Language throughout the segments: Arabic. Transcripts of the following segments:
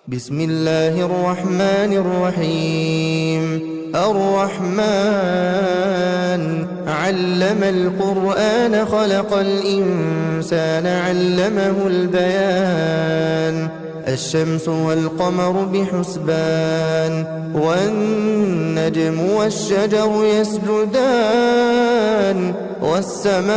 بسم الله الرحمن الرحيم. الرحمن علم القرآن خلق الإنسان علمه البيان. الشمس والقمر بحسبان والنجم والشجر يسجدان والسماء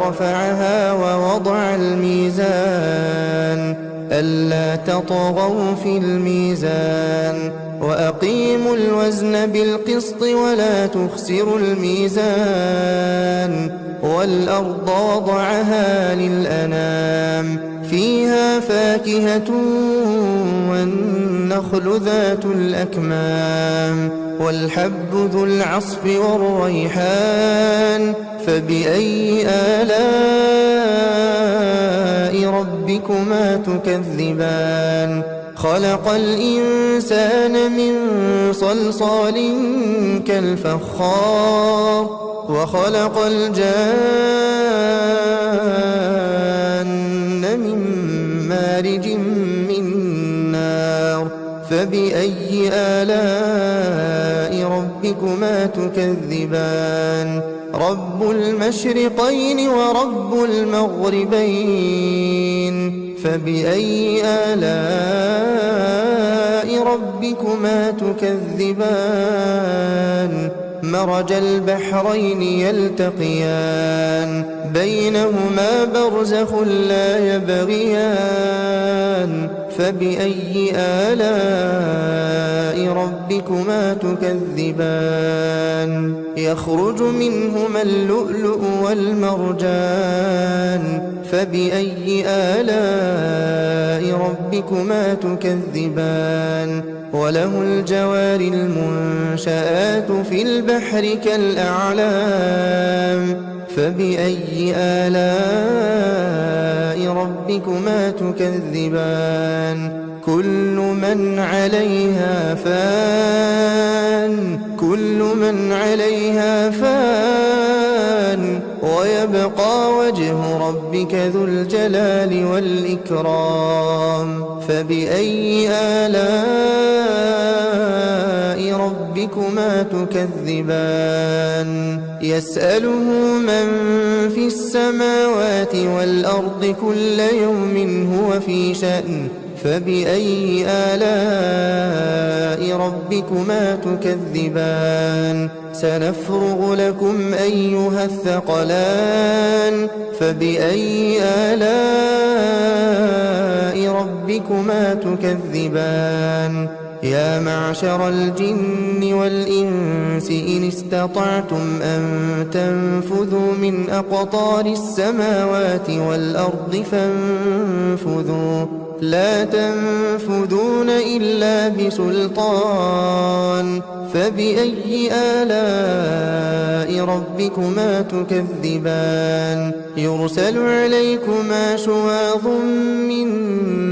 رفعها ووضع الميزان ألا تطغوا في الميزان وأقيموا الوزن بالقسط ولا تخسروا الميزان والأرض وضعها للأنام فيها فاكهة والنخل ذات الأكمام والحب ذو العصف والريحان فبأي آلاء ربكما تكذبان خلق الإنسان من صلصال كالفخار وخلق الجان من مارج من نار فبأي آلاء ربكما تكذبان رب المشرقين ورب المغربين فبأي آلاء ربكما تكذبان مرج البحرين يلتقيان بينهما برزخ لا يبغيان فبأي آلاء ربكما تكذبان يخرج منهما اللؤلؤ والمرجان فبأي آلاء ربكما تكذبان وله الجوار المنشآت في البحر كالأعلام فبأي آلاء ربكما تكذبان كل من عليها فان ويبقى وجه ربك ذو الجلال والإكرام فبأي آلاء ربكما تكذبان يسأله من في السماوات والأرض كل يوم هو في شأن فبأي آلاء ربكما تكذبان سنفرغ لكم أيها الثقلان فبأي آلاء ربكما تكذبان يا معشر الجن والإنس إن استطعتم أن تنفذوا من أقطار السماوات والأرض فانفذوا لا تنفذون إلا بسلطان فبأي آلاء ربكما تكذبان يرسل عليكما شواظ من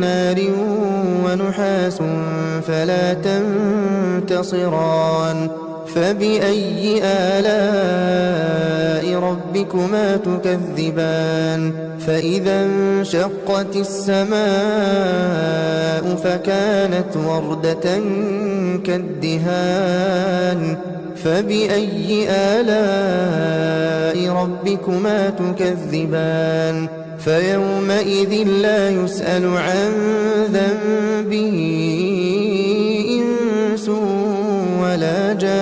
نار ونحاس فلا تنتصران فبأي آلاء ربكما تكذبان فإذا انشقت السماء فكانت وردة كالدهان فبأي آلاء ربكما تكذبان فيومئذ لا يسأل عن ذنبه إنس ولا جان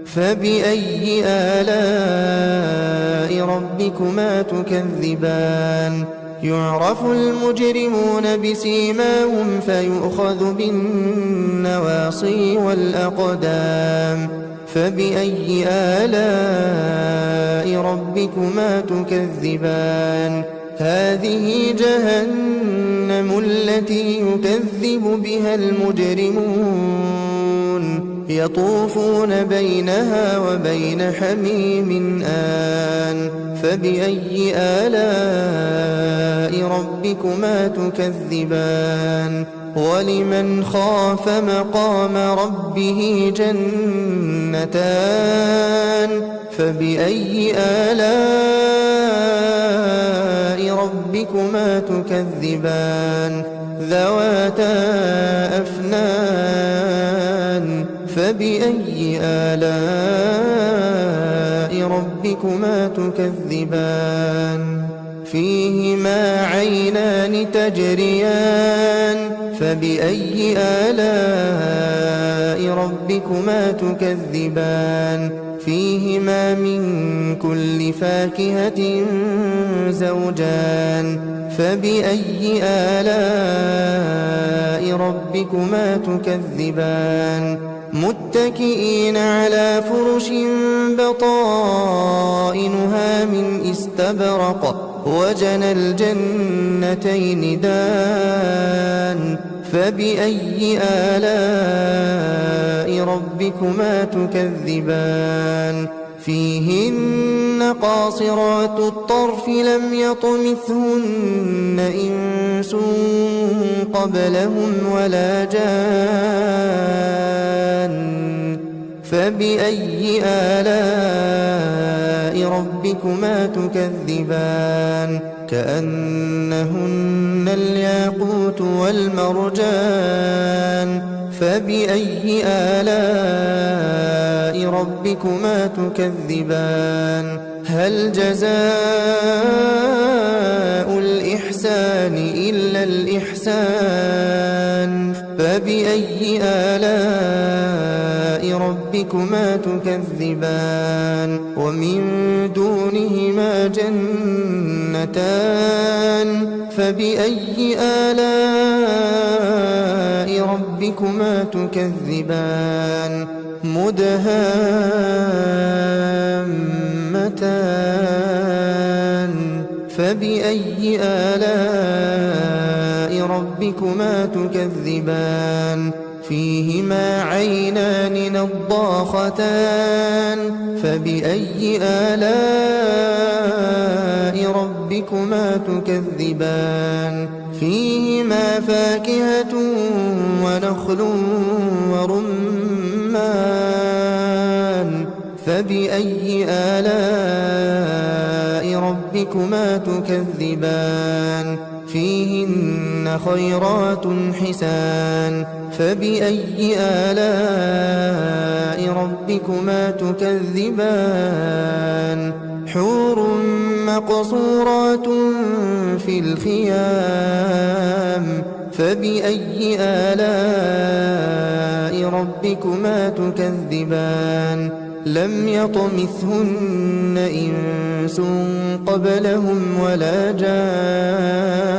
فبأي آلاء ربكما تكذبان يعرف المجرمون بسيماهم فيؤخذ بالنواصي والأقدام فبأي آلاء ربكما تكذبان هذه جهنم التي يكذب بها المجرمون يطوفون بينها وبين حميم آن فبأي آلاء ربكما تكذبان ولمن خاف مقام ربه جنتان فبأي آلاء ربكما تكذبان ذواتا أفنان فبأي آلاء ربكما تكذبان فيهما عينان تجريان فبأي آلاء ربكما تكذبان فيهما من كل فاكهة زوجان فبأي آلاء ربكما تكذبان متكئين على فرش بطائنها من استبرق وجنى الجنتين دان فبأي آلاء ربكما تكذبان فيهن قاصرات الطرف لم يطمثهن إنس قبلهم ولا جان فبأي آلاء ربكما تكذبان كأنهن الياقوت والمرجان فبأي آلاء ربكما تكذبان هل جزاء الإحسان إلا الإحسان فبأي آلاء ربكما تكذبان ومن دونهما جنتان فبأي آلاء ربكما تكذبان مدهامتان فبأي آلاء ربكما تكذبان فيهما عينان نضاختان فبأي آلاء ربكما تكذبان فيهما فاكهة ونخل ورمان فبأي آلاء ربكما تكذبان فيهن خيرات حسان فبأي آلاء ربكما تكذبان حور مقصورات في الخيام فبأي آلاء ربكما تكذبان لم يطمثهن إنس قبلهم ولا جان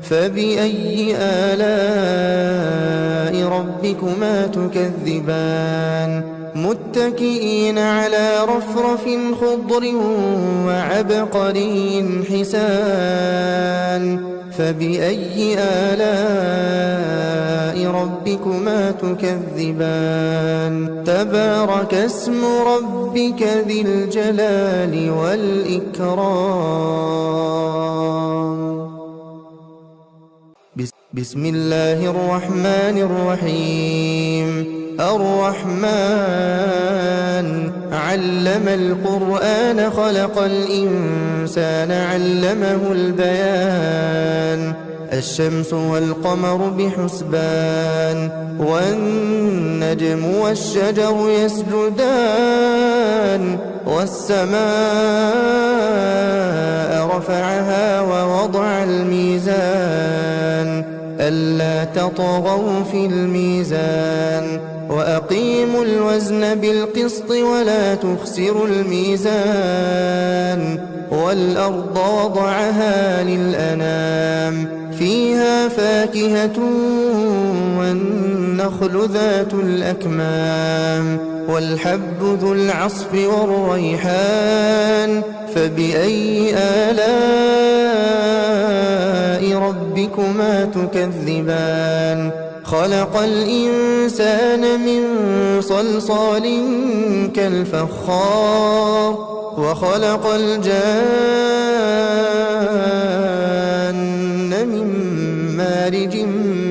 فبأي آلاء ربكما تكذبان متكئين على رفرف خضر وعبقري حسان فبأي آلاء ربكما تكذبان تبارك اسم ربك ذي الجلال والإكرام بسم الله الرحمن الرحيم الرحمن علم القرآن خلق الإنسان علمه البيان الشمس والقمر بحسبان والنجم والشجر يسجدان والسماء رفعها ووضع الميزان ألا تطغوا في الميزان وأقيموا الوزن بالقسط ولا تخسروا الميزان والأرض وضعها للأنام فيها فاكهة والنخل ذات الأكمام والحب ذو العصف والريحان فبأي آلاء ربكما تكذبان خلق الإنسان من صلصال كالفخار وخلق الجان من مارج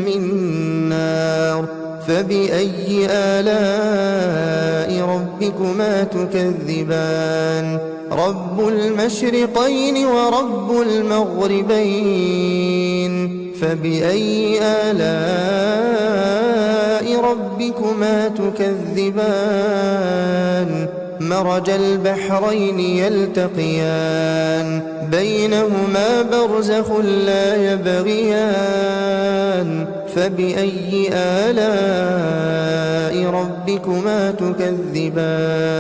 من نار فبأي آلاء ربكما تكذبان رب المشرقين ورب المغربين فبأي آلاء ربكما تكذبان مرج البحرين يلتقيان بينهما برزخ لا يبغيان فبأي آلاء ربكما تكذبان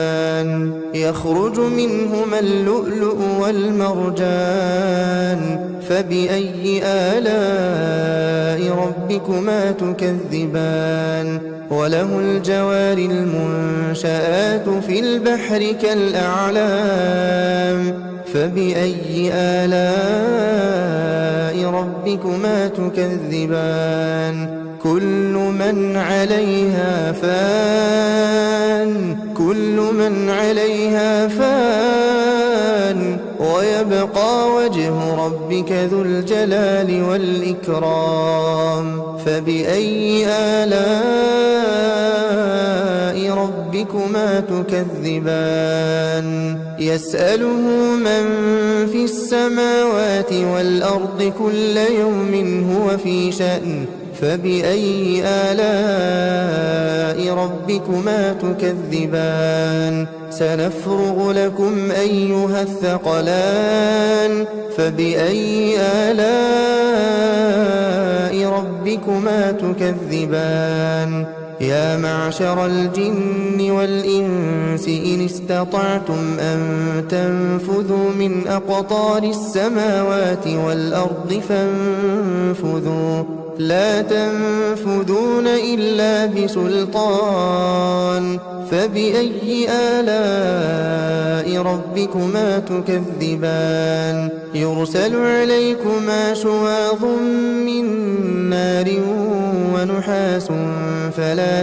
يخرج منهما اللؤلؤ والمرجان فبأي آلاء ربكما تكذبان وله الجوار المنشآت في البحر كالأعلام فبأي آلاء ربكما تكذبان كل من عليها فان ويبقى وجه ربك ذو الجلال والإكرام فبأي آلاء ربكما تكذبان يسأله من في السماوات والأرض كل يوم هو في شأن فبأي آلاء ربكما تكذبان سنفرغ لكم أيها الثقلان فبأي آلاء ربكما تكذبان يا معشر الجن والإنس إن استطعتم أن تنفذوا من أقطار السماوات والأرض فانفذوا لا تنفذون إلا بسلطان فبأي آلاء ربكما تكذبان يرسل عليكما شواظ من نار ونحاس فلا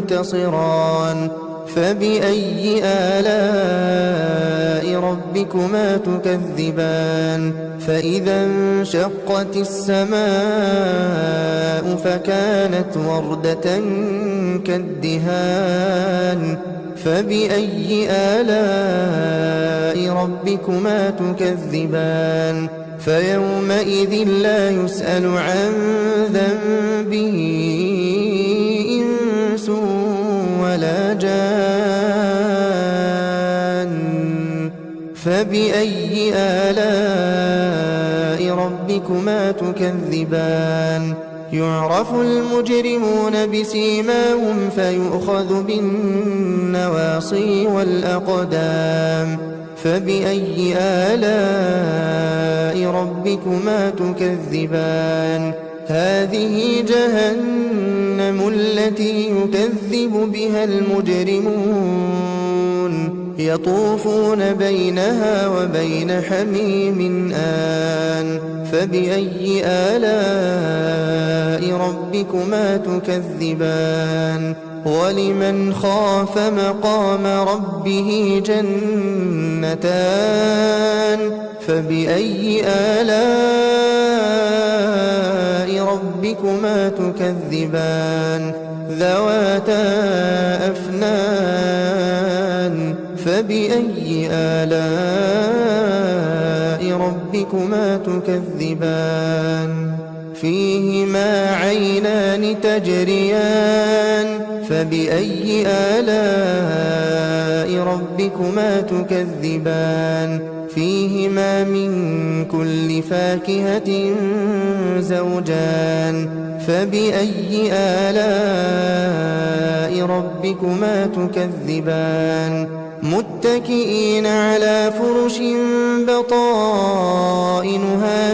تنتصران فبأي آلاء ربكما تكذبان فإذا انشقت السماء فكانت وردة كالدهان فبأي آلاء ربكما تكذبان فيومئذ لا يسأل عن ذنبه إنس ولا جان فبأي آلاء ربكما تكذبان يعرف المجرمون بسيماهم فيؤخذ بالنواصي والأقدام فبأي آلاء ربكما تكذبان هذه جهنم التي يكذب بها المجرمون يطوفون بينها وبين حميم آن فبأي آلاء ربكما تكذبان ولمن خاف مقام ربه جنتان فبأي آلاء ربكما تكذبان ذواتا أفنان فبأي آلاء ربكما تكذبان فيهما عينان تجريان فبأي آلاء ربكما تكذبان فيهما من كل فاكهة زوجان فبأي آلاء ربكما تكذبان متكئين على فرش بطائنها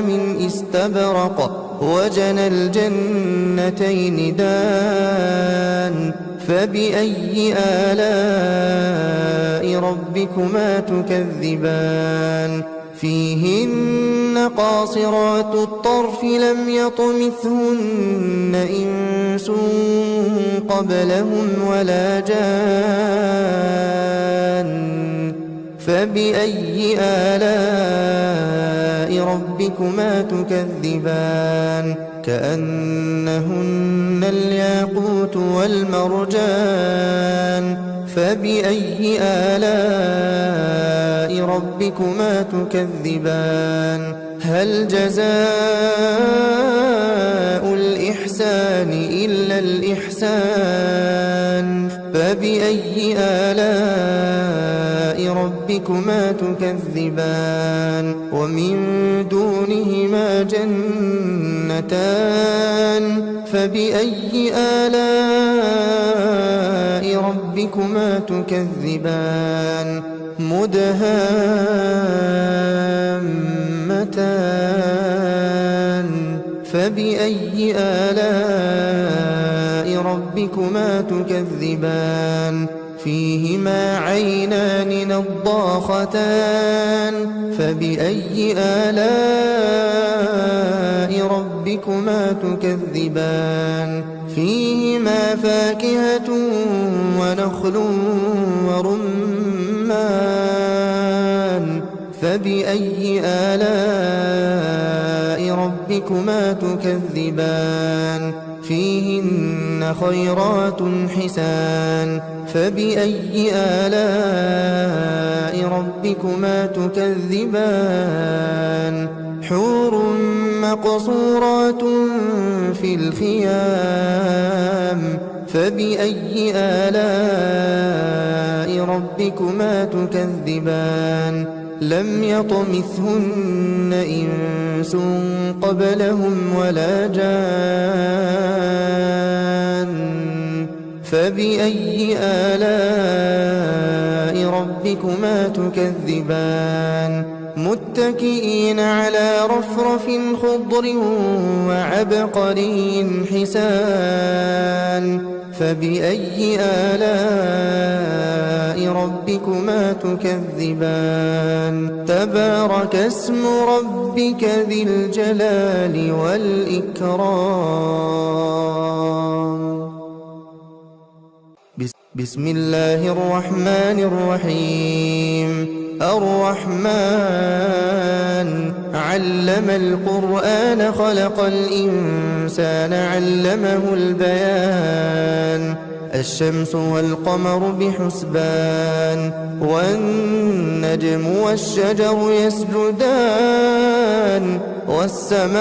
من استبرق وجنى الجنتين دان فبأي آلاء ربكما تكذبان فيهن قاصرات الطرف لم يطمثهن إنس قبلهم ولا جان فبأي آلاء ربكما تكذبان كأنهن الياقوت والمرجان فبأي آلاء ربكما تكذبان هل جزاء الإحسان إلا الإحسان فبأي آلاء ربكما تكذبان ومن دونهما جنتان فبأي آلاء ربكما تكذبان مدهامتان فبأي آلاء ربكما تكذبان فيهما عينان نضاختان فبأي آلاء ربكما تكذبان فيهما فاكهة ونخل ورمان فبأي آلاء ربكما تكذبان فيهن خيرات حسان فبأي آلاء ربكما تكذبان حور مقصورات في الخيام فبأي آلاء ربكما تكذبان لم يطمثهن إنس قبلهم ولا جان فبأي آلاء ربكما تكذبان متكئين على رفرف خضر وعبقري حسان فبأي آلاء ربكما تكذبان تبارك اسم ربك ذي الجلال والإكرام بسم الله الرحمن الرحيم الرحمن علم القرآن خلق الإنسان علمه البيان الشمس والقمر بحسبان والنجم والشجر يسجدان والسماء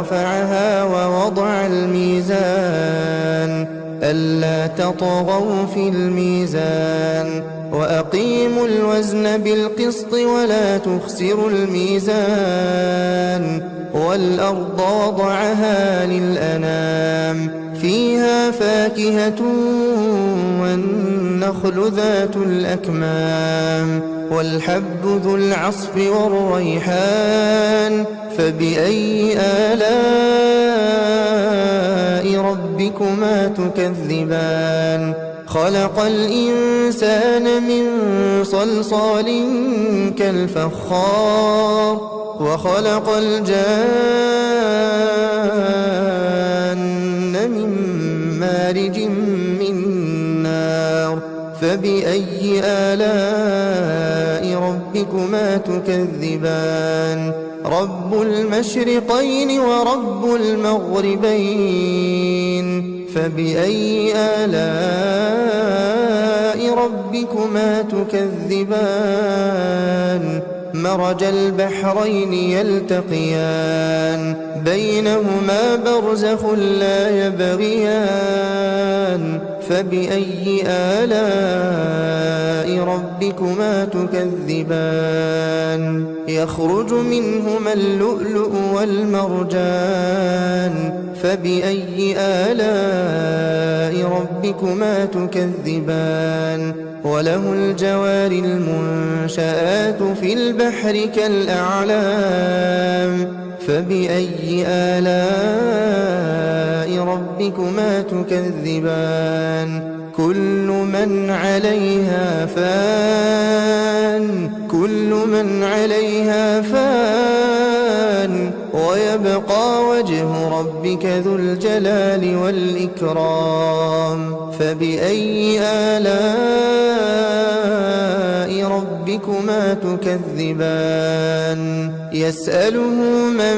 رفعها ووضع الميزان ألا تطغوا في الميزان وأقيموا الوزن بالقسط ولا تخسروا الميزان والأرض وضعها للأنام فيها فاكهة والنخل ذات الأكمام والحب ذو العصف والريحان فبأي آلاء ربكما تكذبان خلق الإنسان من صلصال كالفخار وخلق الجان من مارج من نار فبأي آلاء ربكما تكذبان رب المشرقين ورب المغربين فبأي آلاء ربكما تكذبان مرج البحرين يلتقيان بينهما برزخ لا يبغيان فبأي آلاء ربكما تكذبان يخرج منهما اللؤلؤ والمرجان فبأي آلاء ربكما تكذبان وله الجوار المنشآت في البحر كالأعلام فبأي آلاء ربكما تكذبان كل من عليها فان كل من عليها فان ويبقى وجه ربك ذو الجلال والإكرام فبأي آلاء ربكما تكذبان يسأله من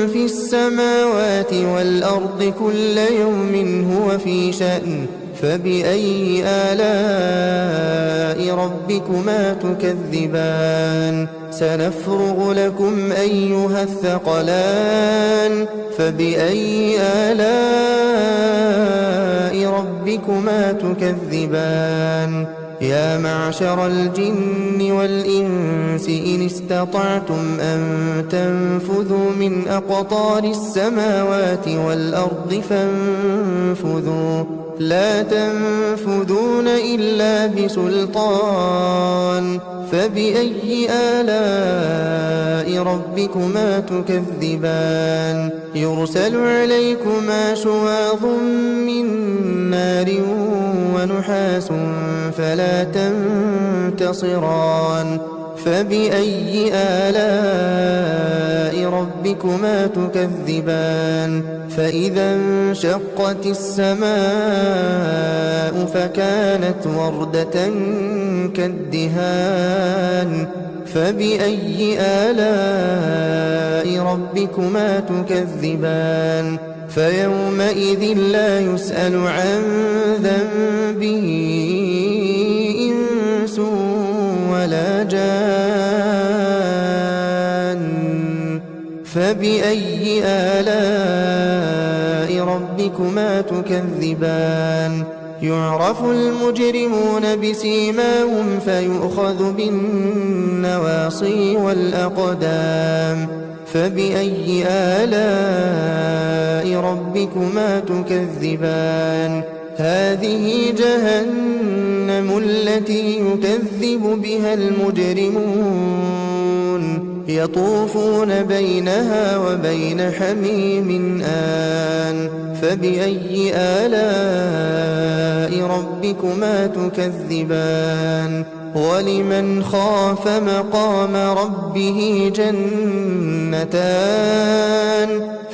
في السماوات والأرض كل يوم هو في شأن فبأي آلاء ربكما تكذبان سنفرغ لكم أيها الثقلان فبأي آلاء ربكما تكذبان يا معشر الجن والإنس إن استطعتم أن تنفذوا من أقطار السماوات والأرض فانفذوا لا تنفذون إلا بسلطان فبأي آلاء ربكما تكذبان يرسل عليكما شواظ من نار ونحاس فلا تنتصران فبأي آلاء ربكما تكذبان فإذا انشقت السماء فكانت وردة كالدهان فبأي آلاء ربكما تكذبان فيومئذ لا يسأل عن ذنبه إنس ولا جان فبأي آلاء ربكما تكذبان يعرف المجرمون بسيماهم فيؤخذ بالنواصي والأقدام فبأي آلاء ربكما تكذبان هذه جهنم التي يكذب بها المجرمون يطوفون بينها وبين حميم آن فبأي آلاء ربكما تكذبان ولمن خاف مقام ربه جنتان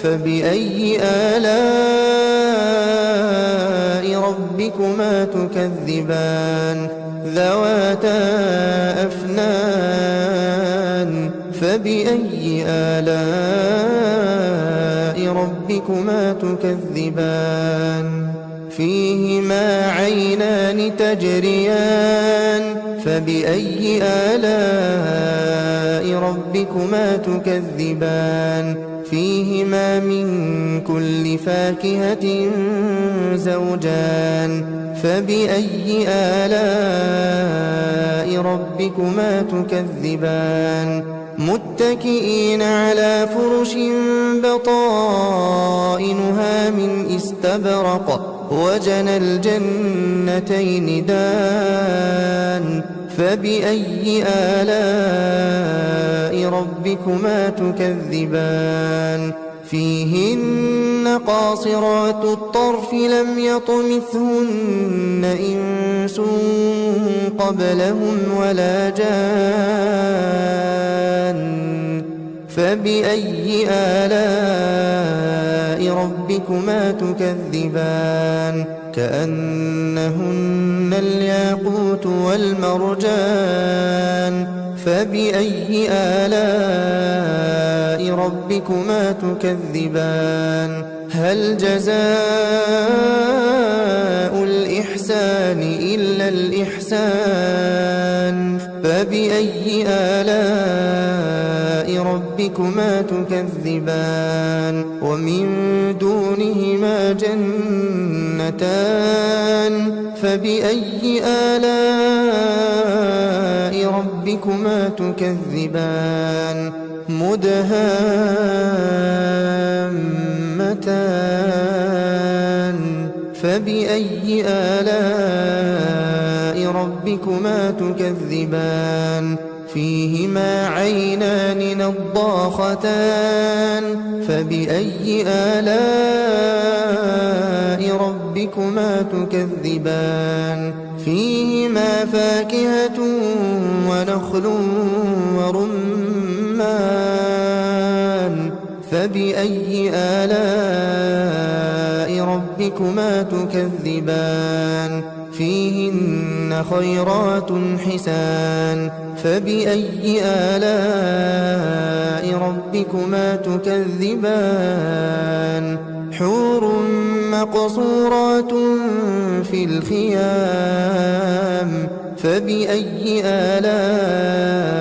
فبأي آلاء ربكما تكذبان ذواتا أفنان فبأي آلاء ربكما تكذبان فيهما عينان تجريان فبأي آلاء ربكما تكذبان فيهما من كل فاكهة زوجان فبأي آلاء ربكما تكذبان متكئين على فرش بطائنها من استبرق وجنى الجنتين دان فبأي آلاء ربكما تكذبان فيهن قاصرات الطرف لم يطمثهن إنس قبلهم ولا جان فبأي آلاء ربكما تكذبان كأنهن الياقوت والمرجان فبأي آلاء ربكما تكذبان هل جزاء الإحسان إلا الإحسان فبأي آلاء ربكما تكذبان ومن دونهما جنتان فبأي آلاء ربكما تكذبان مدهامتان فبأي آلاء ربكما تكذبان فيهما عينان نضاختان فبأي آلاء ربكما تكذبان فيهما فاكهة ونخل ورمان فبأي آلاء ربكما تكذبان فيهن خيرات حسان فبأي آلاء ربكما تكذبان حور مقصورات في الخيام فبأي آلاء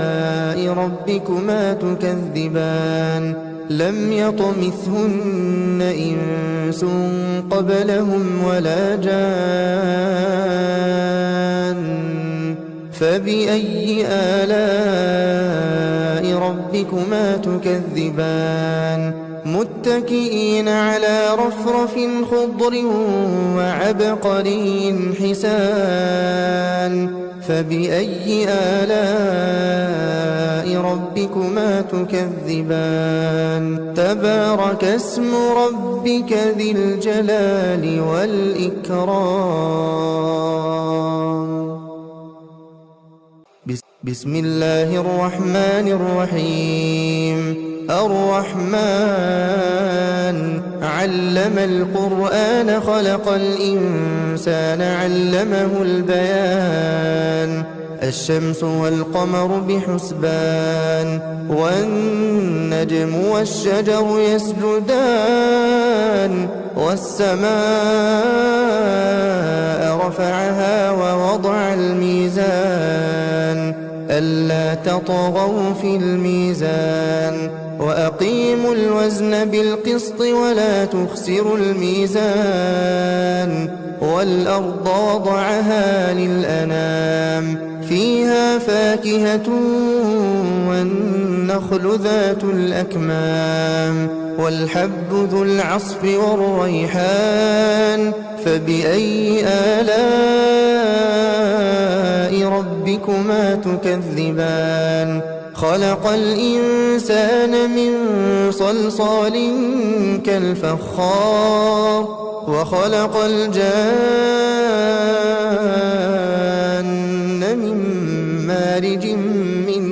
ربكما تكذبان لم يطمثهن إنس قبلهم ولا جان فبأي آلاء ربكما تكذبان متكئين على رفرف خضر وعبقري حسان فبأي آلاء ربكما تكذبان تبارك اسم ربك ذي الجلال والإكرام بسم الله الرحمن الرحيم الرحمن علم القرآن خلق الإنسان علمه البيان الشمس والقمر بحسبان والنجم والشجر يسجدان والسماء رفعها ووضع الميزان ألا تطغوا في الميزان وأقيموا الوزن بالقسط ولا تخسروا الميزان والأرض وضعها للأنام فيها فاكهة والنخل ذات الأكمام والحب ذو العصف والريحان فبأي آلاء ربكما تكذبان خلق الإنسان من صلصال كالفخار وخلق الجان من مارج من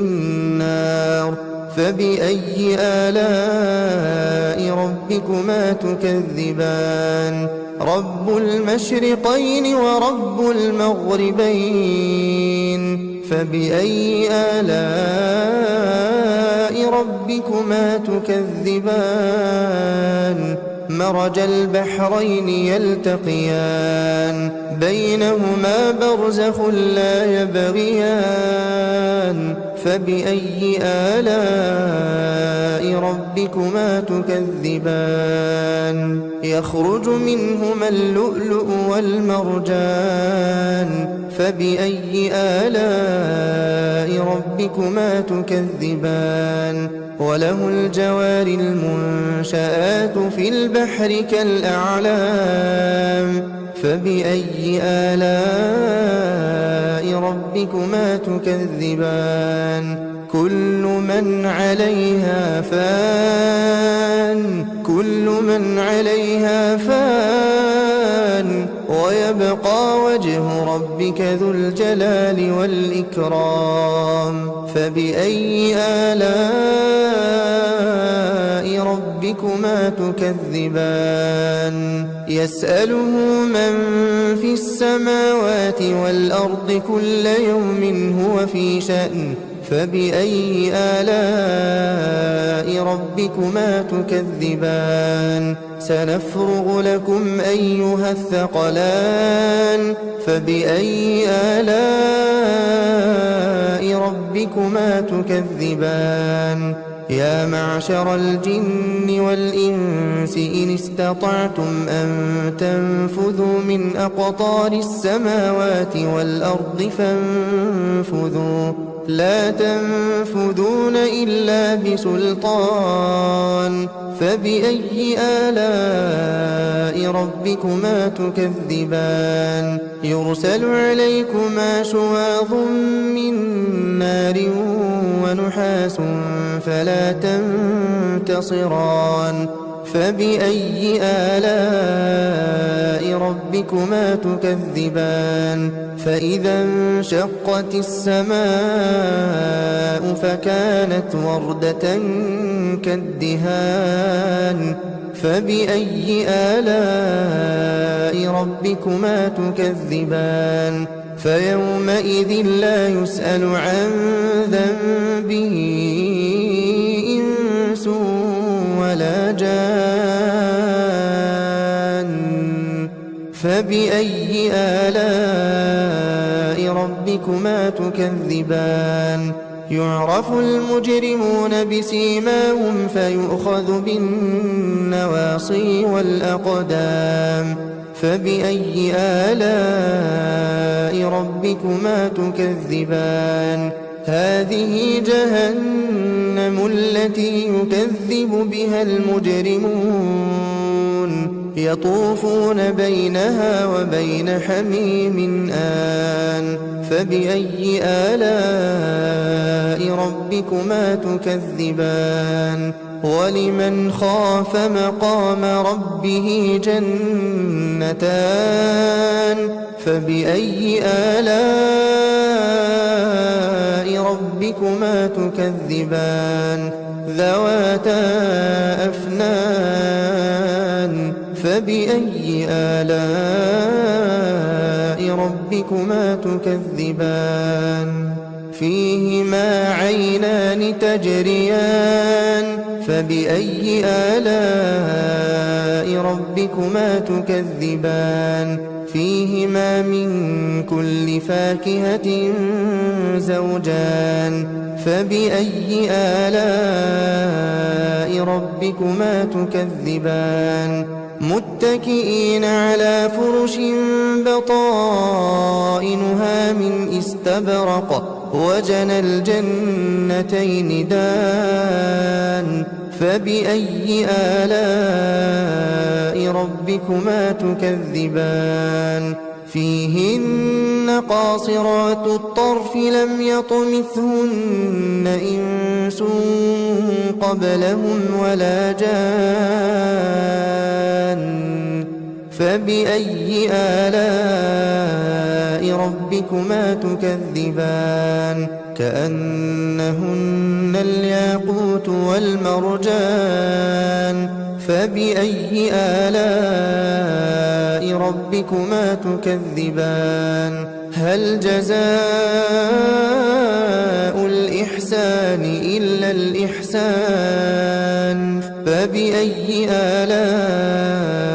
نار فبأي آلاء ربكما تكذبان رب المشرقين ورب المغربين فبأي آلاء ربكما تكذبان مرج البحرين يلتقيان بينهما برزخ لا يبغيان فبأي آلاء ربكما تكذبان يخرج منهما اللؤلؤ والمرجان فبأي آلاء ربكما تكذبان وله الجوار المنشآت في البحر كالأعلام فبأي آلاء ربكما تكذبان كل من عليها فان ويبقى وجه ربك ذو الجلال والإكرام فبأي آلاء ربكما تكذبان يسأله من في السماوات والأرض كل يوم هو في شأن فبأي آلاء ربكما تكذبان سنفرغ لكم أيها الثقلان فبأي آلاء ربكما تكذبان يا معشر الجن والإنس إن استطعتم أن تنفذوا من أقطار السماوات والأرض فانفذوا لا تنفذون إلا بسلطان فبأي آلاء ربكما تكذبان يرسل عليكما شواظ من نار ونحاس فلا تنتصران فبأي آلاء ربكما تكذبان فإذا انشقت السماء فكانت وردة كالدهان فبأي آلاء ربكما تكذبان فيومئذ لا يسأل عن ذنبه إنس ولا جان فبأي آلاء ربكما تكذبان يعرف المجرمون بسيماهم فيؤخذ بالنواصي والأقدام فبأي آلاء ربكما تكذبان هذه جهنم التي يكذب بها المجرمون يطوفون بينها وبين حميم آن فبأي آلاء ربكما تكذبان ولمن خاف مقام ربه جنتان فبأي آلاء ربكما تكذبان ذواتا أفنان فبأي آلاء ربكما تكذبان فيهما عينان تجريان فبأي آلاء ربكما تكذبان فيهما من كل فاكهة زوجان فبأي آلاء ربكما تكذبان متكئين على فرش بطائنها من استبرق وجنى الجنتين دان فبأي آلاء ربكما تكذبان فيهن قاصرات الطرف لم يطمثهن إنس قبلهم ولا جان فبأي آلاء ربكما تكذبان كأنهن الياقوت والمرجان فبأي آلاء ربكما تكذبان هل جزاء الإحسان إلا الإحسان فبأي آلاء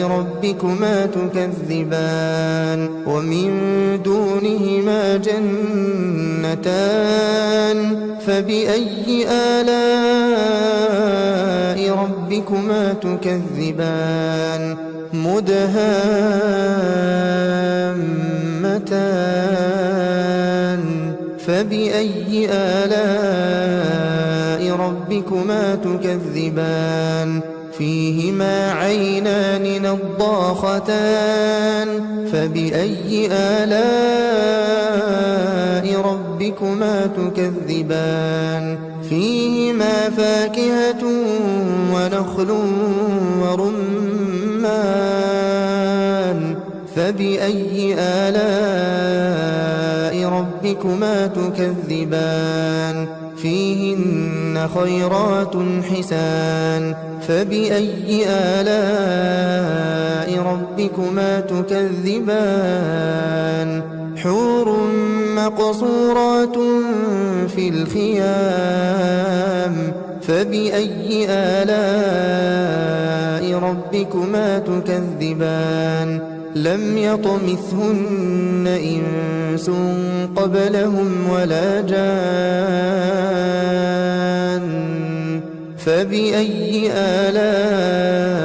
ربكما تكذبان ومن دونهما جنتان فبأي آلاء ربكما تكذبان مدهامتان فبأي آلاء ربكما تكذبان فيهما عينان نضاختان فبأي آلاء ربكما تكذبان فيهما فاكهة ونخل ورمان فبأي آلاء ربكما تكذبان فيهن خيرات حسان فبأي آلاء ربكما تكذبان حور مقصورات في الخيام فبأي آلاء ربكما تكذبان لم يطمثهن إنس قبلهم ولا جان فبأي آلاء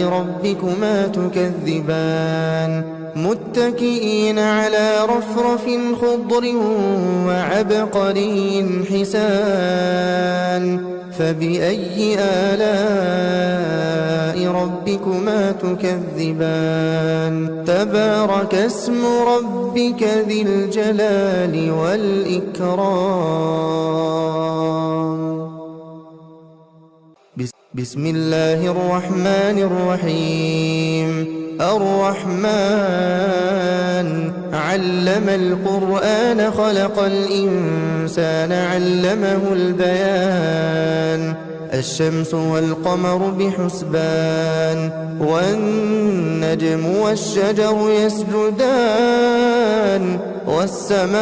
ربكما تكذبان متكئين على رفرف خضر وعبقري حسان فبأي آلاء ربكما تكذبان تبارك اسم ربك ذي الجلال والإكرام بسم الله الرحمن الرحيم الرحمن علم القرآن خلق الإنسان علمه البيان الشمس والقمر بحسبان والنجم والشجر يسجدان والسماء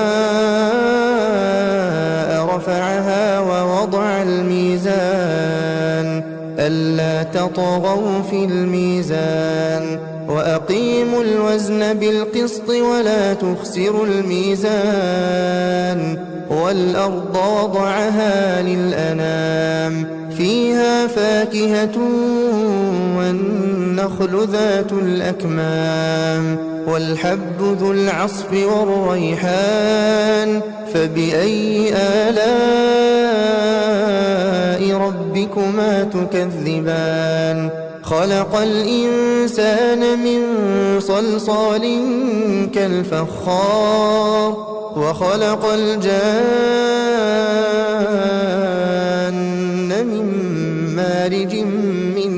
رفعها ووضع الميزان ألا تطغوا في الميزان وأقيموا الوزن بالقسط ولا تخسروا الميزان والأرض وضعها للأنام فيها فاكهة والنخل ذات الأكمام والحب ذو العصف والريحان فبأي آلاء ربكما تكذبان خلق الإنسان من صلصال كالفخار وخلق الجان من مارج من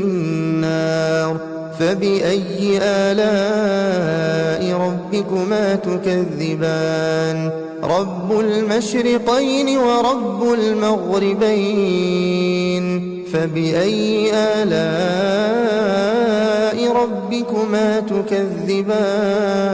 نار فبأي آلاء ربكما تكذبان رب المشرقين ورب المغربين فبأي آلاء ربكما تكذبان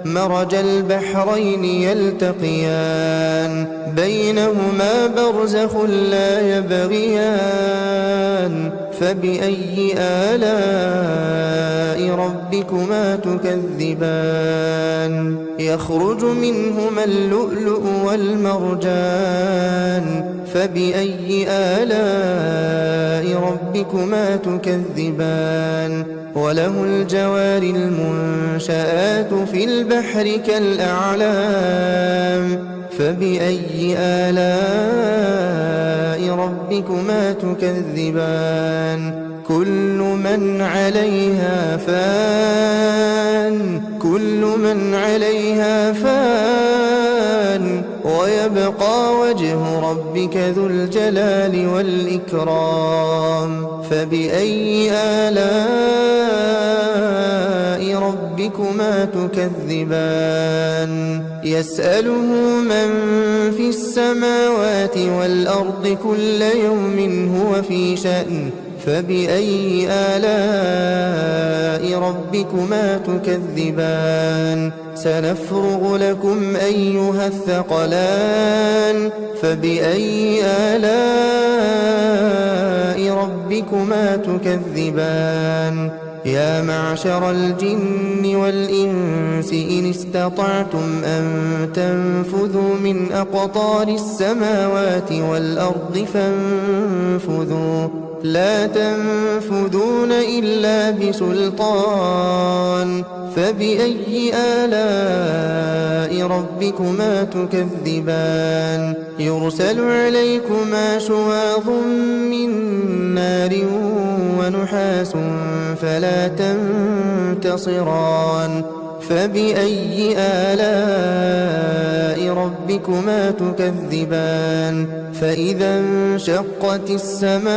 مرج البحرين يلتقيان بينهما برزخ لا يبغيان فبأي آلاء ربكما تكذبان يخرج منهما اللؤلؤ والمرجان فبأي آلاء ربكما تكذبان وله الجوار المنشآت في البحر كالأعلام فبأي آلاء ربكما تكذبان كل من عليها فان ويبقى وجه ربك ذو الجلال والإكرام فبأي آلاء ربكما تكذبان يسأله من في السماوات والأرض كل يوم هو في شأن فبأي آلاء ربكما تكذبان سنفرغ لكم أيها الثقلان فبأي آلاء ربكما تكذبان يا معشر الجن والإنس إن استطعتم أن تنفذوا من أقطار السماوات والأرض فانفذوا لا تنفذون إلا بسلطان فبأي آلاء ربكما تكذبان يرسل عليكما شواظ من نار ونحاس فلا تنتصران فبأي آلاء ربكما تكذبان فإذا انشقت السماء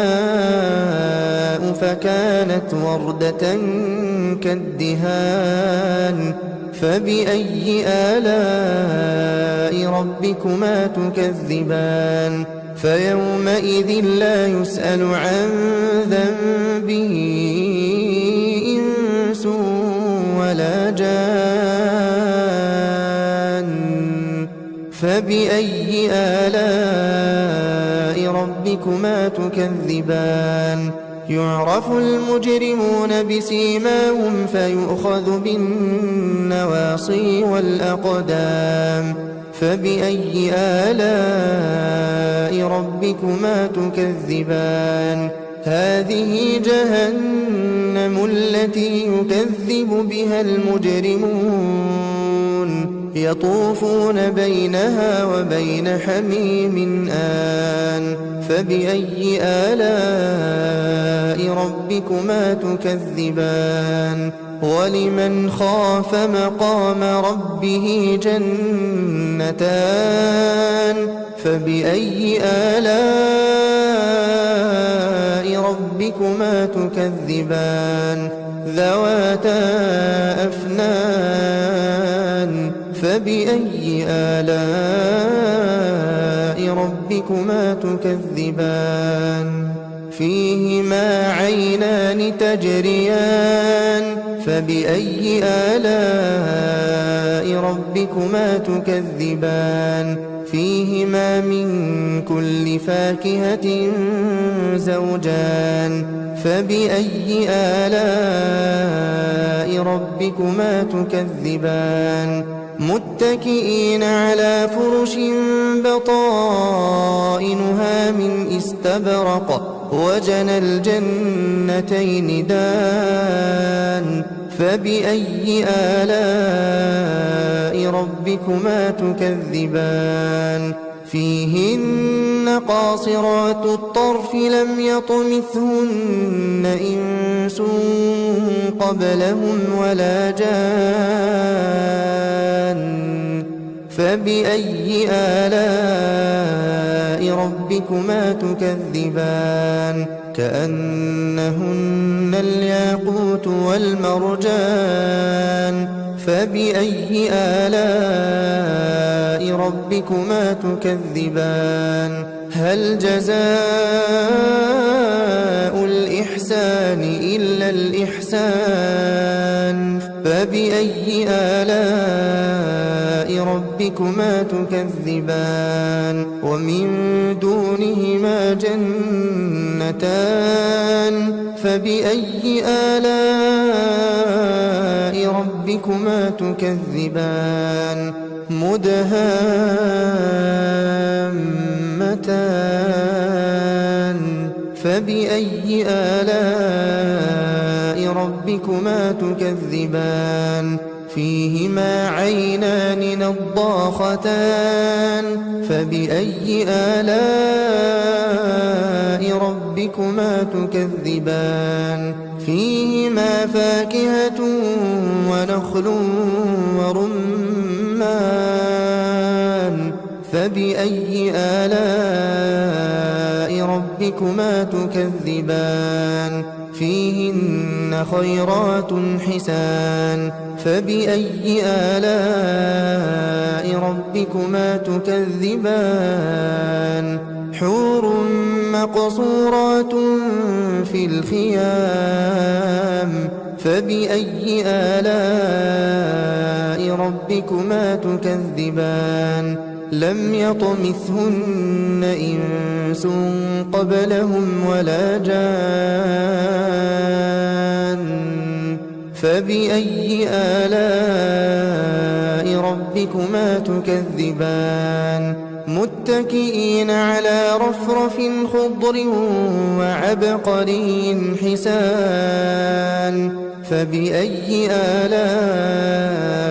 فكانت وردة كالدهان فبأي آلاء ربكما تكذبان فيومئذ لا يسأل عن ذنبه إنس ولا جان فبأي آلاء ربكما تكذبان يعرف المجرمون بسيماهم فيؤخذ بالنواصي والأقدام فبأي آلاء ربكما تكذبان هذه جهنم التي يكذب بها المجرمون يطوفون بينها وبين حميم آن فبأي آلاء ربكما تكذبان ولمن خاف مقام ربه جنتان فبأي آلاء ربكما تكذبان ذواتا أفنان فبأي آلاء ربكما تكذبان فيهما عينان تجريان فبأي آلاء ربكما تكذبان فيهما من كل فاكهة زوجان فبأي آلاء ربكما تكذبان متكئين على فرش بطائنها من استبرق وجنى الجنتين دان فبأي آلاء ربكما تكذبان فيهن قاصرات الطرف لم يطمثهن إنس قبلهم ولا جان فبأي آلاء ربكما تكذبان كأنهن الياقوت والمرجان فبأي آلاء ربكما تكذبان هل جزاء الإحسان إلا الإحسان فبأي آلاء ربكما تكذبان ومن دونهما جنتان فبأي آلاء ربكما تكذبان مدهامتان فبأي آلاء ربكما تكذبان فيهما عينان نضاختان فبأي آلاء ربكما تكذبان فيهما فاكهة ونخل ورمان فبأي آلاء ربكما تكذبان فيهن خيرات حسان فبأي آلاء ربكما تكذبان حور مقصورات في الخيام فبأي آلاء ربكما تكذبان لم يطمثهن إنس قبلهم ولا جان فبأي آلاء ربكما تكذبان متكئين على رفرف خضر وعبقري حسان فبأي آلاء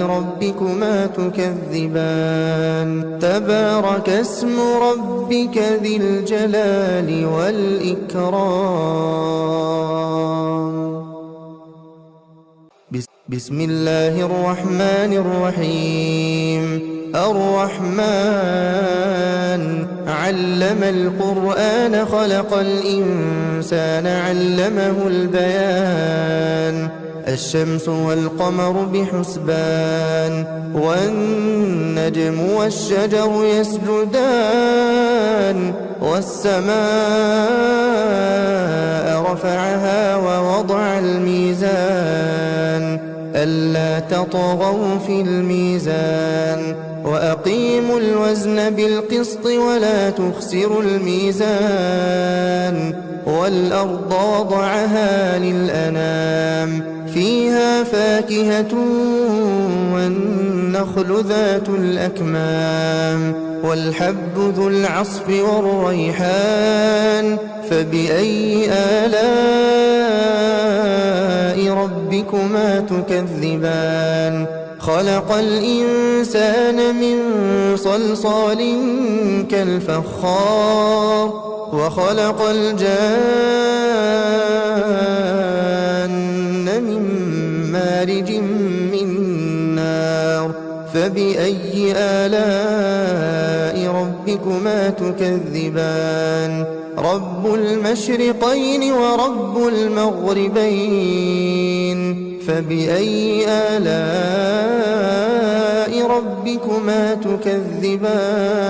ربكما تكذبان تبارك اسم ربك ذي الجلال والإكرام بسم الله الرحمن الرحيم الرحمن علم القرآن خلق الإنسان علمه البيان الشمس والقمر بحسبان والنجم والشجر يسجدان والسماء رفعها ووضع الميزان ألا تطغوا في الميزان وأقيموا الوزن بالقسط ولا تخسروا الميزان والأرض وضعها للأنام فيها فاكهة والنخل ذات الأكمام والحب ذو العصف والريحان فبأي آلاء ربكما تكذبان خلق الإنسان من صلصال كالفخار وخلق الجان من مارج من نار فبأي آلاء ربكما تكذبان رب المشرقين ورب المغربين فبأي آلاء ربكما تكذبان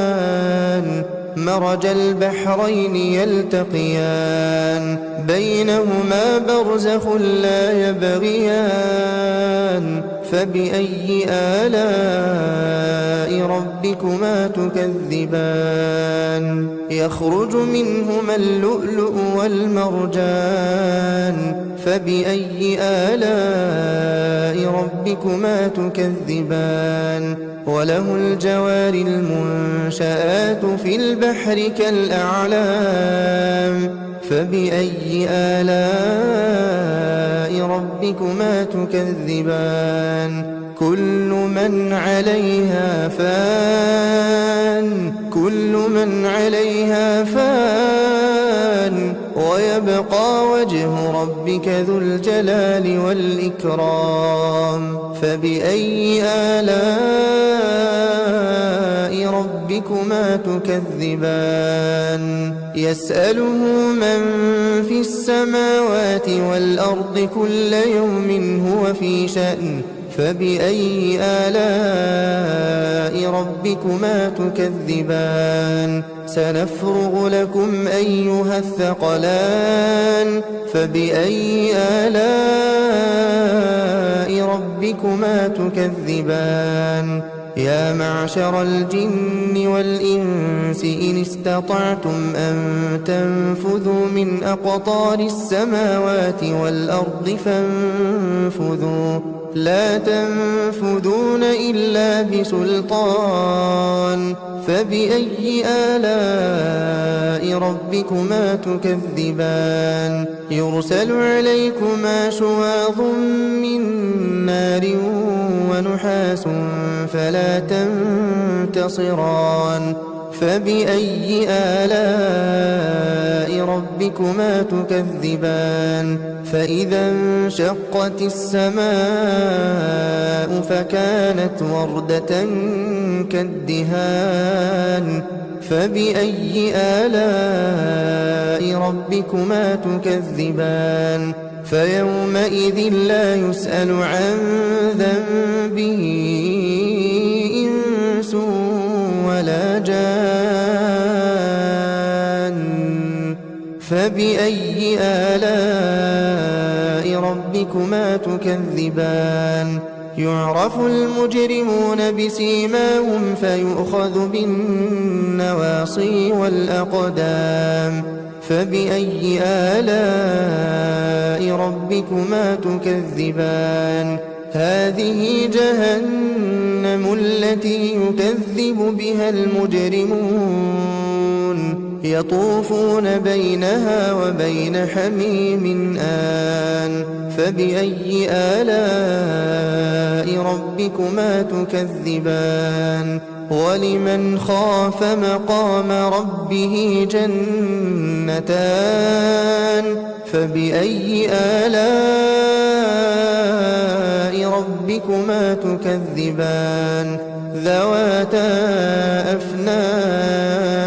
مرج البحرين يلتقيان بينهما برزخ لا يبغيان فبأي آلاء ربكما تكذبان يخرج منهما اللؤلؤ والمرجان فبأي آلاء ربكما تكذبان وله الجوار المنشآت في البحر كالأعلام فبأي آلاء ربكما تكذبان كل من عليها فان ويبقى وجه ربك ذو الجلال والإكرام فبأي آلاء ربكما تكذبان يسأله من في السماوات والأرض كل يوم هو في شأن فبأي آلاء ربكما تكذبان سنفرغ لكم أيها الثقلان فبأي آلاء ربكما تكذبان يا معشر الجن والإنس إن استطعتم أن تنفذوا من أقطار السماوات والأرض فانفذوا لا تنفذون إلا بسلطان فبأي آلاء ربكما تكذبان يرسل عليكما شواظ من نار ونحاس فلا تنتصران فبأي آلاء ربكما تكذبان فإذا انشقت السماء فكانت وردة كالدهان فبأي آلاء ربكما تكذبان فيومئذ لا يسأل عن ذنبه إنس ولا جان فبأي آلاء ربكما تكذبان يعرف المجرمون بسيماهم فيؤخذ بالنواصي والأقدام فبأي آلاء ربكما تكذبان هذه جهنم التي يكذب بها المجرمون يطوفون بينها وبين حميم آن فبأي آلاء ربكما تكذبان ولمن خاف مقام ربه جنتان فبأي آلاء ربكما تكذبان ذواتا أفنان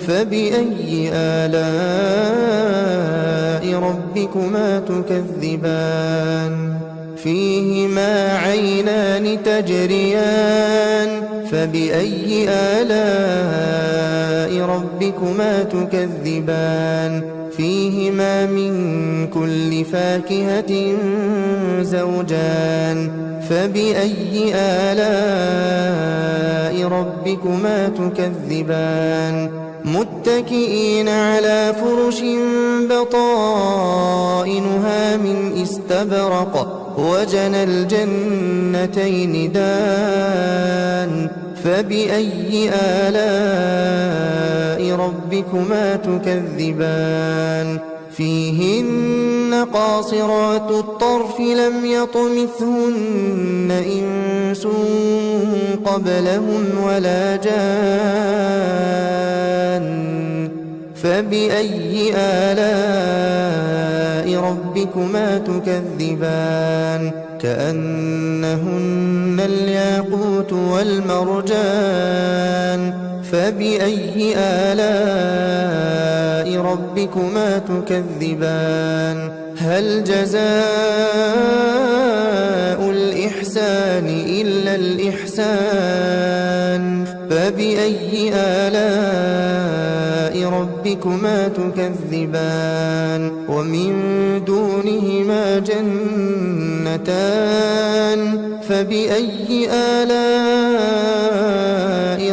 فبأي آلاء ربكما تكذبان فيهما عينان تجريان فبأي آلاء ربكما تكذبان فيهما من كل فاكهة زوجان فبأي آلاء ربكما تكذبان متكئين على فرش بطائنها من استبرق وجنى الجنتين دان فبأي آلاء ربكما تكذبان فيهن قاصرات الطرف لم يطمثهن إنس قبلهم ولا جان فبأي آلاء ربكما تكذبان كأنهن الياقوت والمرجان فبأي آلاء ربكما تكذبان هل جزاء الإحسان إلا الإحسان فبأي آلاء ربكما تكذبان ومن دونهما جنتان فبأي آلاء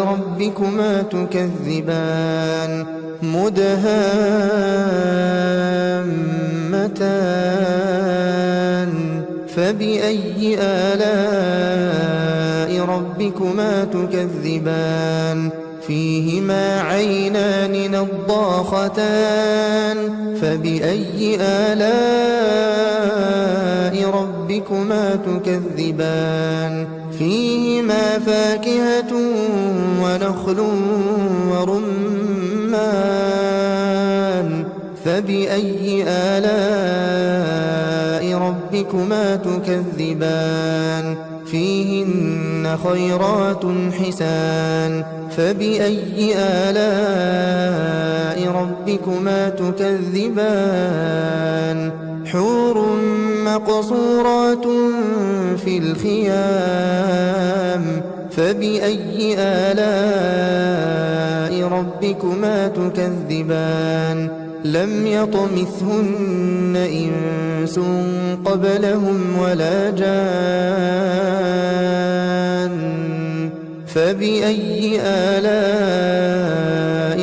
ربكما تكذبان مدهامتان فبأي آلاء ربكما تكذبان فيهما عينان نضاختان فبأي آلاء ربكما تكذبان فيهما فاكهة ونخل ورمان فبأي آلاء ربكما تكذبان فيهن خيرات حسان فبأي آلاء ربكما تكذبان حور مقصورات في الخيام فبأي آلاء ربكما تكذبان لم يطمثهن إنس قبلهم ولا جان فبأي آلاء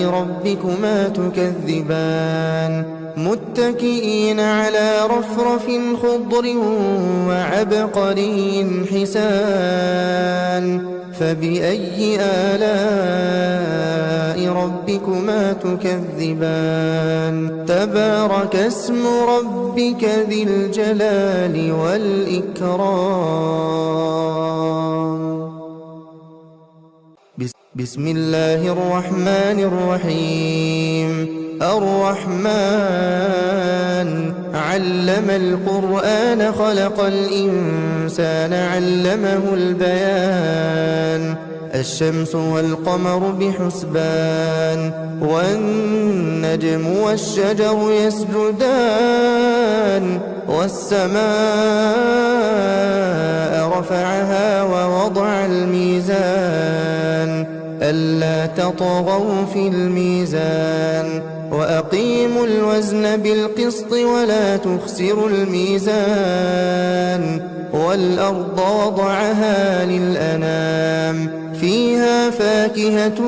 ربكما تكذبان متكئين على رفرف خضر وعبقري حسان فبأي آلاء ربكما تكذبان تبارك اسم ربك ذي الجلال والإكرام بسم الله الرحمن الرحيم الرحمن علم القرآن خلق الإنسان علمه البيان الشمس والقمر بحسبان والنجم والشجر يسجدان والسماء رفعها ووضع الميزان ألا تطغوا في الميزان وأقيموا الوزن بالقسط ولا تخسروا الميزان والأرض وضعها للأنام فيها فاكهة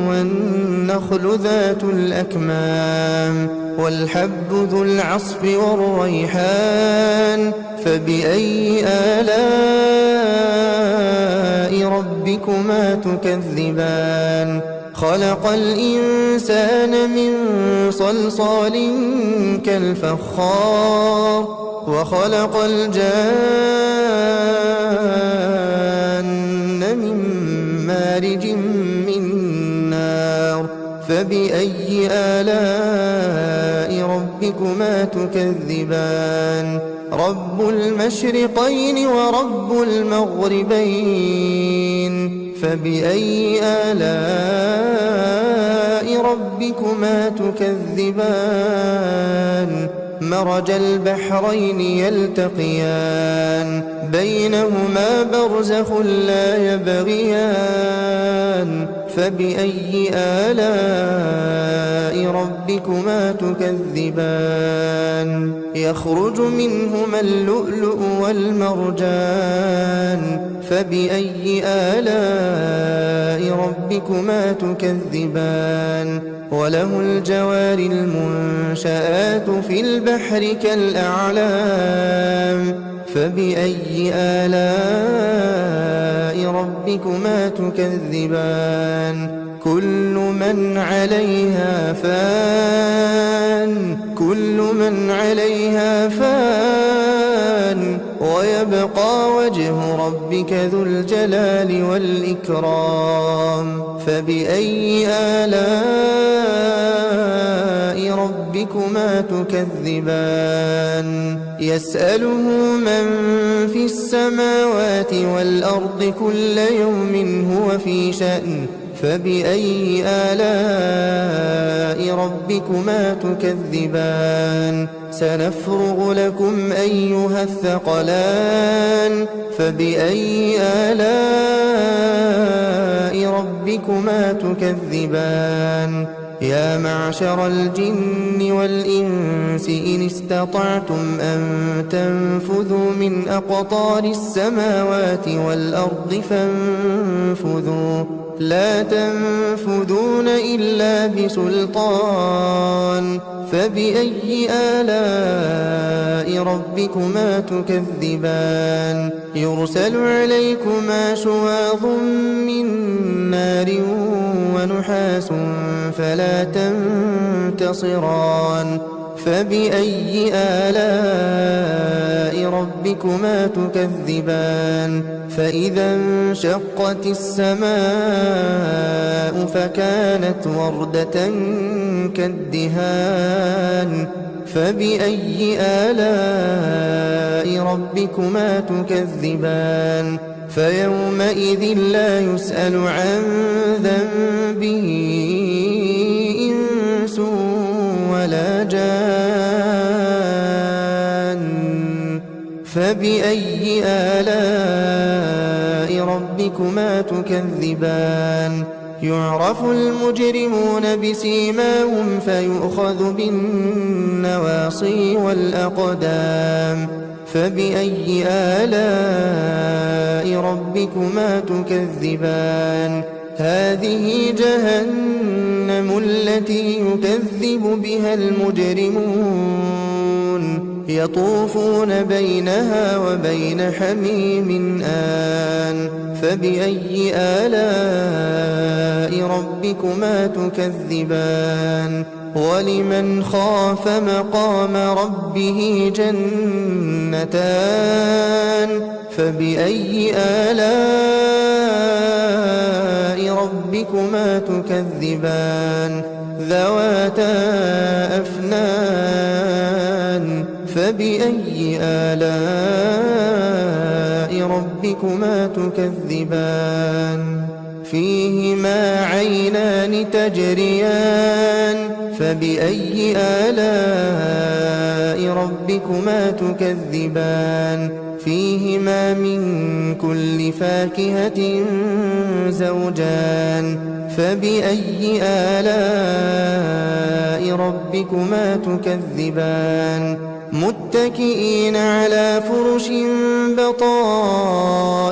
والنخل ذات الأكمام والحب ذو العصف والريحان فبأي آلاء ربكما تكذبان خلق الإنسان من صلصال كالفخار وخلق الجان من مارج من نار فبأي آلاء ربكما تكذبان رب المشرقين ورب المغربين فبأي آلاء ربكما تكذبان مرج البحرين يلتقيان بينهما برزخ لا يبغيان فبأي آلاء ربكما تكذبان يخرج منهما اللؤلؤ والمرجان فبأي آلاء ربكما تكذبان وله الجوار المنشآت في البحر كالأعلام فبأي آلاء ربكما تكذبان كل من عليها فان ويبقى وجه ربك ذو الجلال والإكرام فبأي آلاء ربكما تكذبان يسأله من في السماوات والأرض كل يوم هو في شأن فبأي آلاء ربكما تكذبان سنفرغ لكم أيها الثقلان فبأي آلاء ربكما تكذبان يا معشر الجن والإنس إن استطعتم أن تنفذوا من أقطار السماوات والأرض فانفذوا لا تنفذون إلا بسلطان فبأي آلاء ربكما تكذبان يرسل عليكما شواظ من نار ونحاس فلا تنتصران فبأي آلاء ربكما تكذبان فإذا انشقت السماء فكانت وردة كالدهان فبأي آلاء ربكما تكذبان فيومئذ لا يسأل عن ذنبه إنس ولا جان فبأي آلاء ربكما تكذبان يعرف المجرمون بسيماهم فيؤخذ بالنواصي والأقدام فبأي آلاء ربكما تكذبان هذه جهنم التي يكذب بها المجرمون يطوفون بينها وبين حميم آن فبأي آلاء ربكما تكذبان ولمن خاف مقام ربه جنتان فبأي آلاء ربكما تكذبان ذواتا أفنان فبأي آلاء ربكما تكذبان فيهما عينان تجريان فبأي آلاء ربكما تكذبان فيهما من كل فاكهة زوجان فبأي آلاء ربكما تكذبان متكئين على فرش بطائنها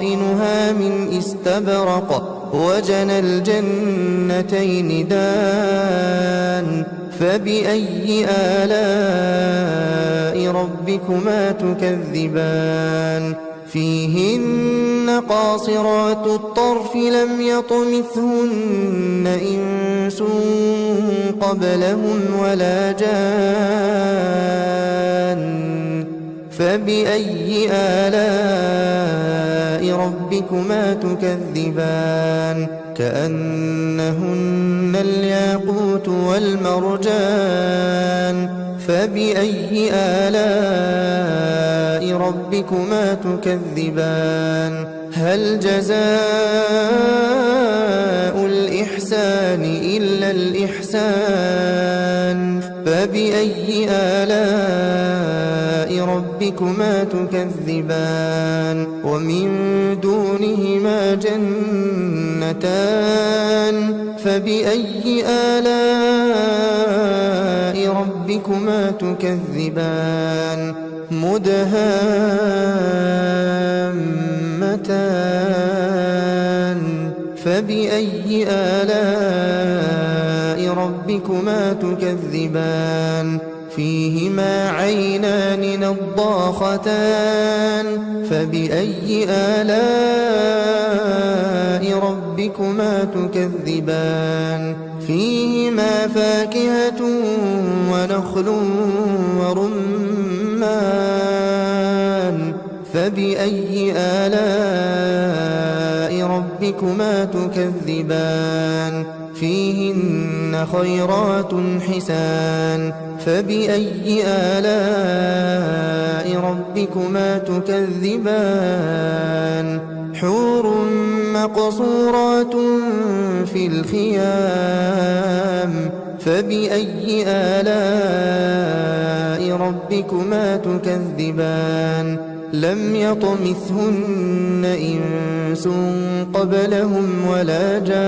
من استبرق وجنى الجنتين دان فبأي آلاء ربكما تكذبان فيهن قاصرات الطرف لم يطمثهن إنس قبلهم ولا جان فبأي آلاء ربكما تكذبان كأنهن الياقوت والمرجان فبأي آلاء ربكما تكذبان هل جزاء الإحسان إلا الإحسان فبأي آلاء ربكما تكذبان ومن دونهما جنتان فبأي آلاء ربكما تكذبان مدهامتان فبأي آلاء ربكما تكذبان فيهما عينان نضاختان فبأي آلاء ربكما تكذبان فيهما فاكهة ونخل ورمان فبأي آلاء ربكما تكذبان فيهن خيرات حسان فبأي آلاء ربكما تكذبان حور مقصورات في الخيام فبأي آلاء ربكما تكذبان لم يطمثهن إنس قبلهم ولا جان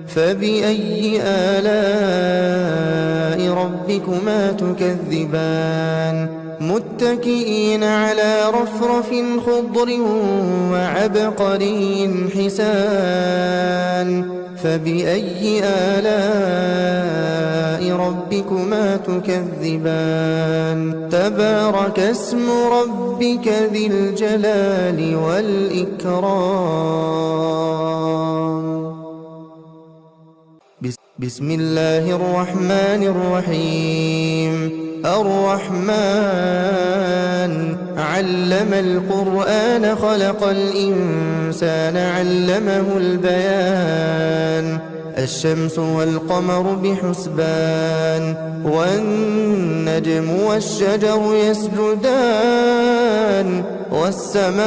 فبأي آلاء ربكما تكذبان متكئين على رفرف خضر وعبقري حسان فبأي آلاء ربكما تكذبان تبارك اسم ربك ذي الجلال والإكرام بسم الله الرحمن الرحيم الرحمن علم القرآن خلق الإنسان علمه البيان الشمس والقمر بحسبان والنجم والشجر يسجدان والسماء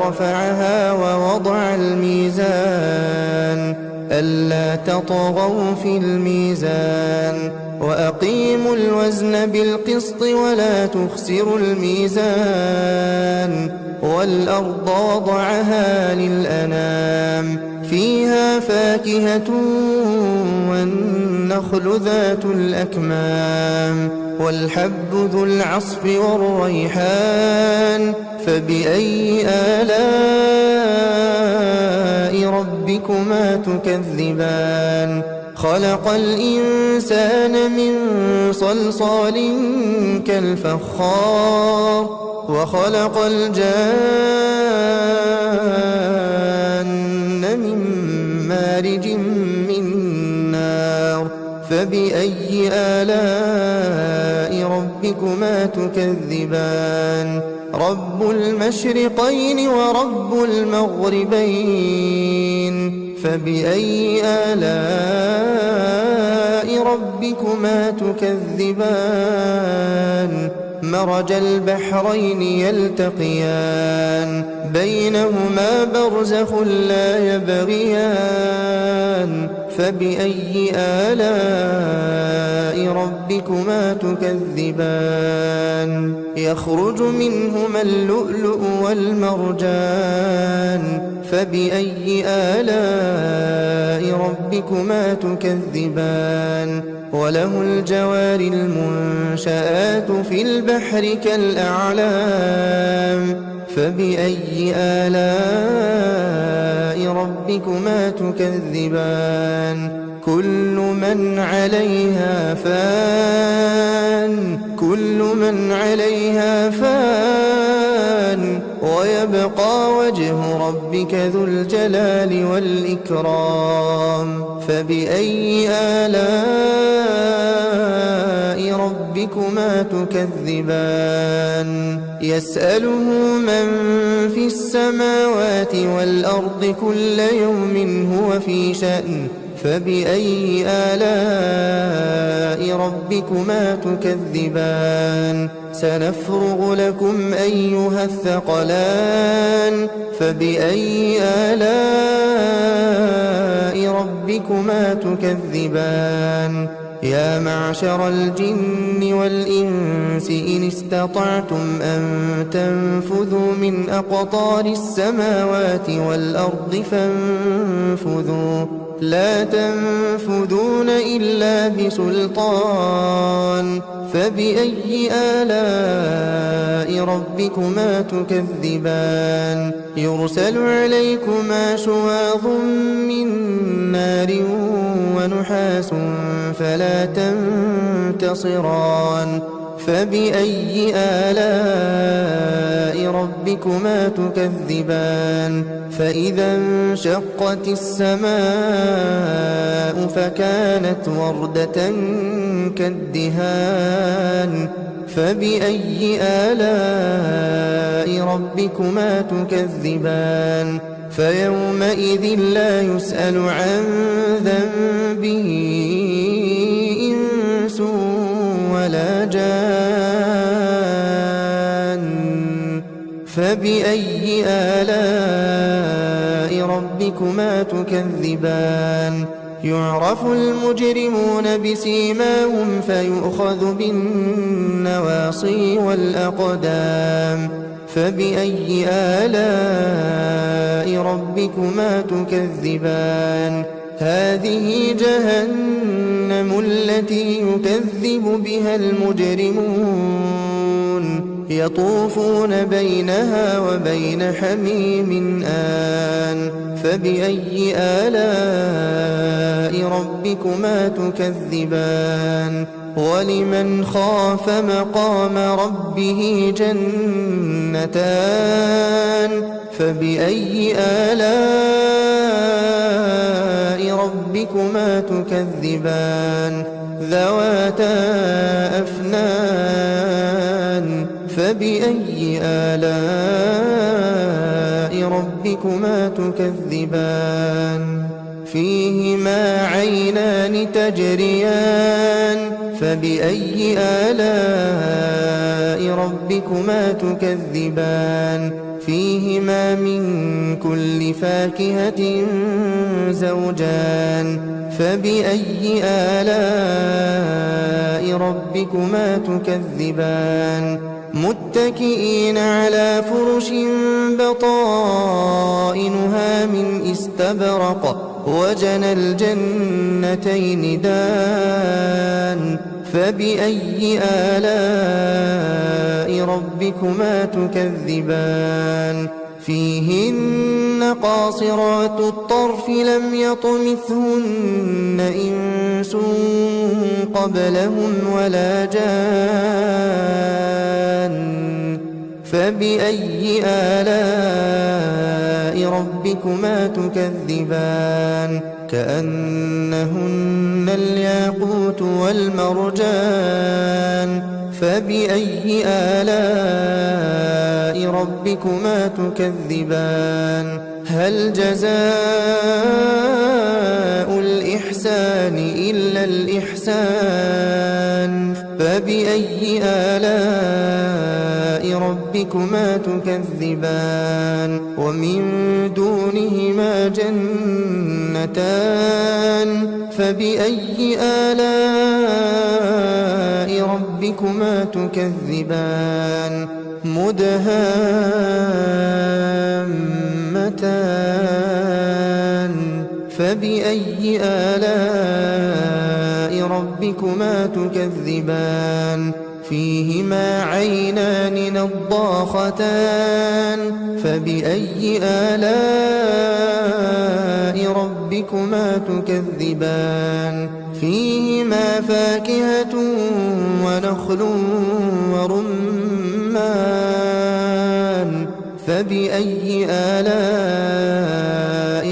رفعها ووضع الميزان ألا تطغوا في الميزان وأقيموا الوزن بالقسط ولا تخسروا الميزان والأرض وضعها للأنام فيها فاكهة والنخل ذات الأكمام والحب ذو العصف والريحان فبأي آلاء ربكما تكذبان خلق الإنسان من صلصال كالفخار وخلق الجان من مارج من نار فبأي آلاء ربكما تكذبان رب المشرقين ورب المغربين فبأي آلاء ربكما تكذبان مرج البحرين يلتقيان بينهما برزخ لا يبغيان فبأي آلاء ربكما تكذبان يخرج منهما اللؤلؤ والمرجان فبأي آلاء ربكما تكذبان وله الجوار المنشآت في البحر كالأعلام فبأي آلاء ربكما تكذبان كل من عليها فان ويبقى وجه ربك ذو الجلال والإكرام فبأي آلاء ربكما تكذبان يسأله من في السماوات والأرض كل يوم هو في شأن فبأي آلاء ربكما تكذبان سنفرغ لكم أيها الثقلان فبأي آلاء ربكما تكذبان يا معشر الجن والإنس إن استطعتم أن تنفذوا من أقطار السماوات والأرض فانفذوا لا تنفذون إلا بسلطان فبأي آلاء ربكما تكذبان يرسل عليكما شواظ من نار ونحاس فلا تنتصران فبأي آلاء ربكما تكذبان فإذا انشقت السماء فكانت وردة كالدهان فبأي آلاء ربكما تكذبان فيومئذ لا يسأل عن ذنبه إنس ولا جان فبأي آلاء ربكما تكذبان يعرف المجرمون بسيماهم فيؤخذ بالنواصي والأقدام فبأي آلاء ربكما تكذبان هذه جهنم التي يكذب بها المجرمون يطوفون بينها وبين حميم آن فبأي آلاء ربكما تكذبان ولمن خاف مقام ربه جنتان فبأي آلاء ربكما تكذبان ذواتا أفنان فبأي آلاء ربكما تكذبان فيهما عينان تجريان فبأي آلاء ربكما تكذبان فيهما من كل فاكهة زوجان فبأي آلاء ربكما تكذبان متكئين على فرش بطائنها من استبرق وجنى الجنتين دان فبأي آلاء ربكما تكذبان فيهن قاصرات الطرف لم يطمثهن إنس قبلهم ولا جان فبأي آلاء ربكما تكذبان كأنهن الياقوت والمرجان فبأي آلاء ربكما تكذبان هل جزاء الإحسان إلا الإحسان فبأي آلاء ربكما تكذبان ومن دونهما جنتان فبأي آلاء ربكما تكذبان مدهامتان فبأي آلاء ربكما تكذبان فيهما عينان نضاختان فبأي آلاء ربكما تكذبان فيهما فاكهة ونخل ورمان فبأي آلاء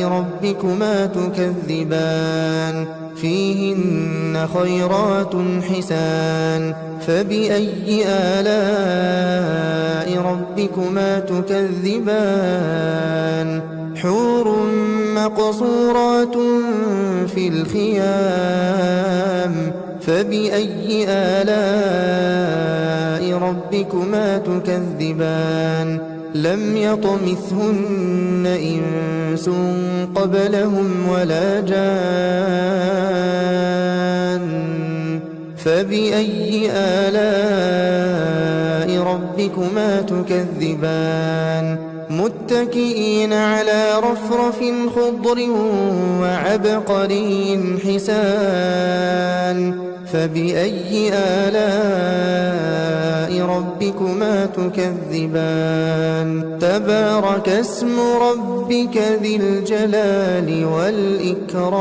ربكما تكذبان فيهن خيرات حسان فبأي آلاء ربكما تكذبان حور مقصورات في الخيام فبأي آلاء ربكما تكذبان لم يطمثهن إنس قبلهم ولا جان فبأي آلاء ربكما تكذبان متكئين على رفرف خضر وعبقري حسان فبأي آلاء ربكما تكذبان تبارك اسم ربك ذي الجلال والإكرام